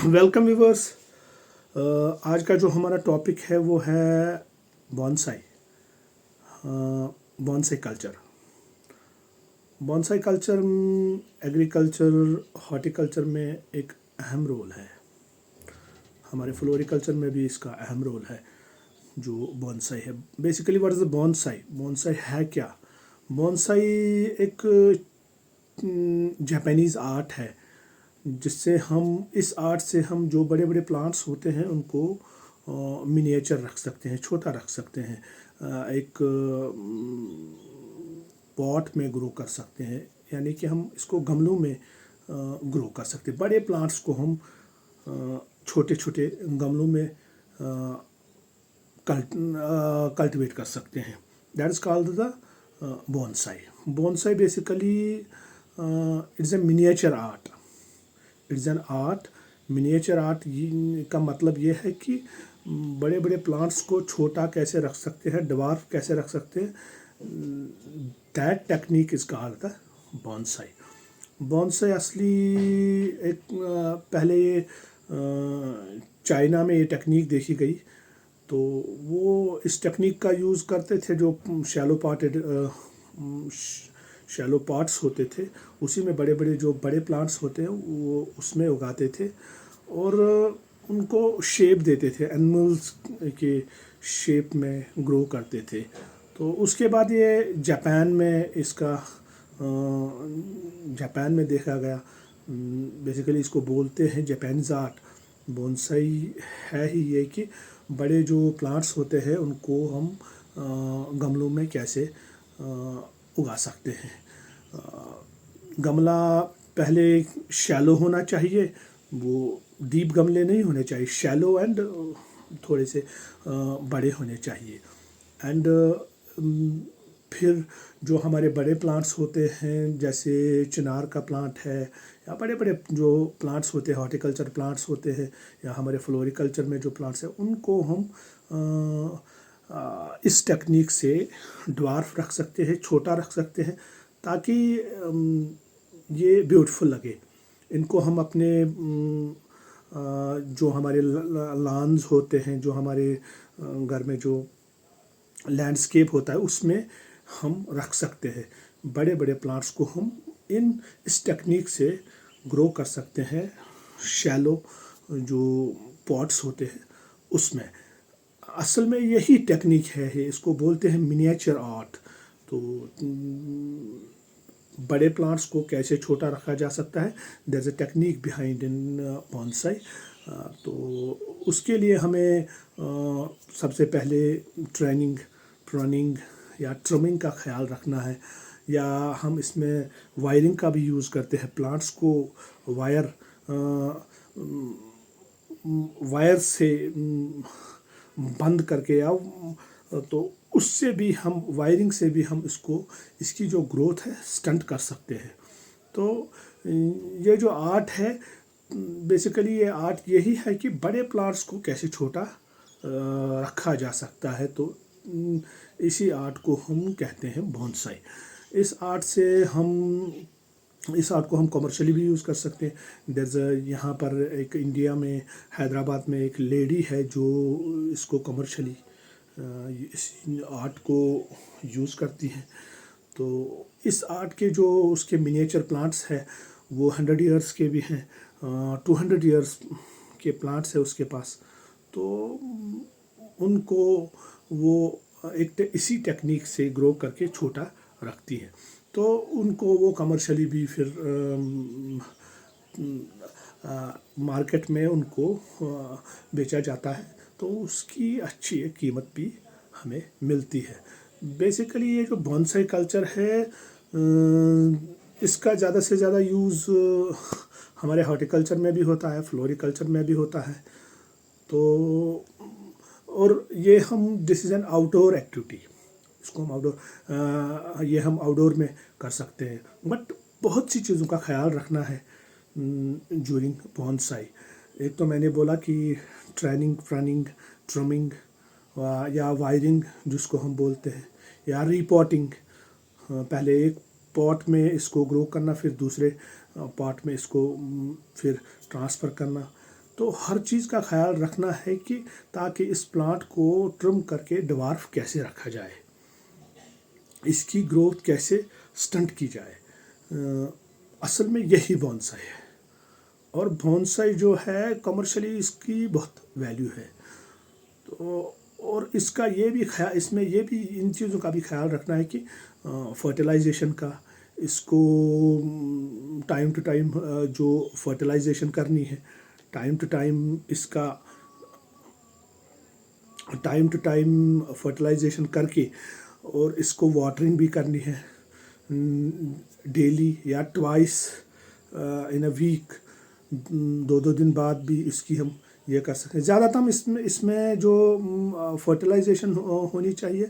Welcome viewers. आज का जो हमारा टॉपिक है वो है bonsai. Bonsai culture. Bonsai culture agriculture horticulture में एक अहम रोल है। हमारे फ्लोरिकल्चर में भी इसका अहम रोल है। जो बॉन्साई है, basically what is the bonsai? Bonsai है क्या? बॉन्साई एक जापानीज़ आर्ट है, जिससे हम इस आर्ट से हम जो बड़े बड़े प्लांट्स होते हैं उनको मिनिएचर रख सकते हैं, छोटा रख सकते हैं, एक पॉट में ग्रो कर सकते हैं। यानी कि हम इसको गमलों में ग्रो कर सकते हैं। बड़े प्लांट्स को हम छोटे छोटे गमलों में कल्टिवेट कर सकते हैं। That is called the bonsai. Bonsai basically it's a miniature art. It's an art. Miniature art का मतलब ये है कि बड़े बड़े प्लांट्स को छोटा कैसे रख सकते हैं, ड्वार्फ कैसे रख सकते हैं। That technique is called the bonsai. Bonsai असली एक पहले ये चाइना में ये टेक्निक देखी गई, तो वो इस टेक्निक का यूज़ करते थे। जो शैलो पॉट्स होते थे, उसी में बड़े बड़े जो बड़े प्लांट्स होते हैं वो उसमें उगाते थे और उनको शेप देते थे, एनिमल्स के शेप में ग्रो करते थे। तो उसके बाद ये जापान में देखा गया। बेसिकली इसको बोलते हैं जापानीज आर्ट। बोनसाई है ही ये कि बड़े जो प्लांट्स होते हैं उनको हम गमलों में कैसे उगा सकते हैं। गमला पहले शैलो होना चाहिए, वो डीप गमले नहीं होने चाहिए, शैलो एंड थोड़े से बड़े होने चाहिए। एंड फिर जो हमारे बड़े प्लांट्स होते हैं, जैसे चिनार का प्लांट है या बड़े बड़े जो प्लांट्स होते हैं, हॉर्टिकल्चर प्लांट्स होते हैं या हमारे फ्लोरिकल्चर में जो प्लांट्स हैं, उनको हम इस टेक्निक से ड्वार्फ रख सकते हैं, छोटा रख सकते हैं, ताकि ये ब्यूटीफुल लगे। इनको हम अपने जो हमारे लॉन्स होते हैं, जो हमारे घर में जो लैंडस्केप होता है, उसमें हम रख सकते हैं। बड़े बड़े प्लांट्स को हम इस टेक्निक से ग्रो कर सकते हैं। शैलो जो पॉट्स होते हैं उसमें असल में यही टेक्निक है। इसको बोलते हैं मिनिएचर आर्ट। तो बड़े प्लांट्स को कैसे छोटा रखा जा सकता है, there is a technique behind in bonsai. तो उसके लिए हमें सबसे पहले ट्रेनिंग, प्रूनिंग या ट्रिमिंग का ख्याल रखना है। या हम इसमें वायरिंग का भी यूज़ करते हैं। प्लांट्स को वायर से बंद करके, या तो उससे भी हम, वायरिंग से भी हम इसकी जो ग्रोथ है स्टंट कर सकते हैं। तो ये जो आर्ट है, बेसिकली ये आर्ट यही है कि बड़े प्लांट्स को कैसे छोटा रखा जा सकता है। तो इसी आर्ट को हम कहते हैं बॉन्साई। इस आर्ट को हम कमर्शियली भी यूज़ कर सकते हैं। यहाँ पर एक इंडिया में हैदराबाद में एक लेडी है जो इसको कमर्शियली इस आर्ट को यूज़ करती हैं। तो इस आर्ट के जो उसके मिनिएचर प्लांट्स हैं वो 100 ईयर्स के भी हैं, 200 ईयर्स के प्लांट्स है उसके पास। तो उनको वो इसी टेक्निक से ग्रो करके छोटा रखती है। तो उनको वो कमर्शियली भी फिर मार्केट में उनको बेचा जाता है, तो उसकी अच्छी कीमत भी हमें मिलती है। बेसिकली ये जो बॉन्साई कल्चर है, इसका ज़्यादा से ज़्यादा यूज़ हमारे हॉर्टिकल्चर में भी होता है, फ्लोरिकल्चर में भी होता है। तो और ये this is an outdoor activity. इसको हम ये हम आउटडोर में कर सकते हैं। बट बहुत सी चीज़ों का ख्याल रखना है ड्यूरिंग बॉन्साई। एक तो मैंने बोला कि ट्रेनिंग, फ्रनिंग, ट्रिमिंग या वायरिंग जिसको हम बोलते हैं, या रीपॉटिंग। पहले एक पॉट में इसको ग्रो करना, फिर दूसरे पॉट में इसको फिर ट्रांसफ़र करना। तो हर चीज़ का ख्याल रखना है कि ताकि इस प्लांट को ट्रिम करके ड्वार्फ कैसे रखा जाए, इसकी ग्रोथ कैसे स्टंट की जाए। असल में यही बोनसाई है। और बोनसाई जो है कमर्शियली इसकी बहुत वैल्यू है। तो और इसका ये भी ख्याल, इसमें ये भी इन चीज़ों का भी ख्याल रखना है कि फर्टिलाइजेशन का, इसको टाइम टू टाइम जो फर्टिलाइजेशन करनी है, टाइम टू टाइम इसका टाइम टू टाइम फर्टिलाइजेशन करके और इसको वाटरिंग भी करनी है डेली या ट्वाइस इन अ वीक, 2 दिन बाद भी इसकी हम ये कर सकते हैं। ज़्यादातर इसमें जो फर्टिलाइजेशन होनी चाहिए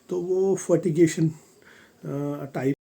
तो वो फर्टिगेशन टाइप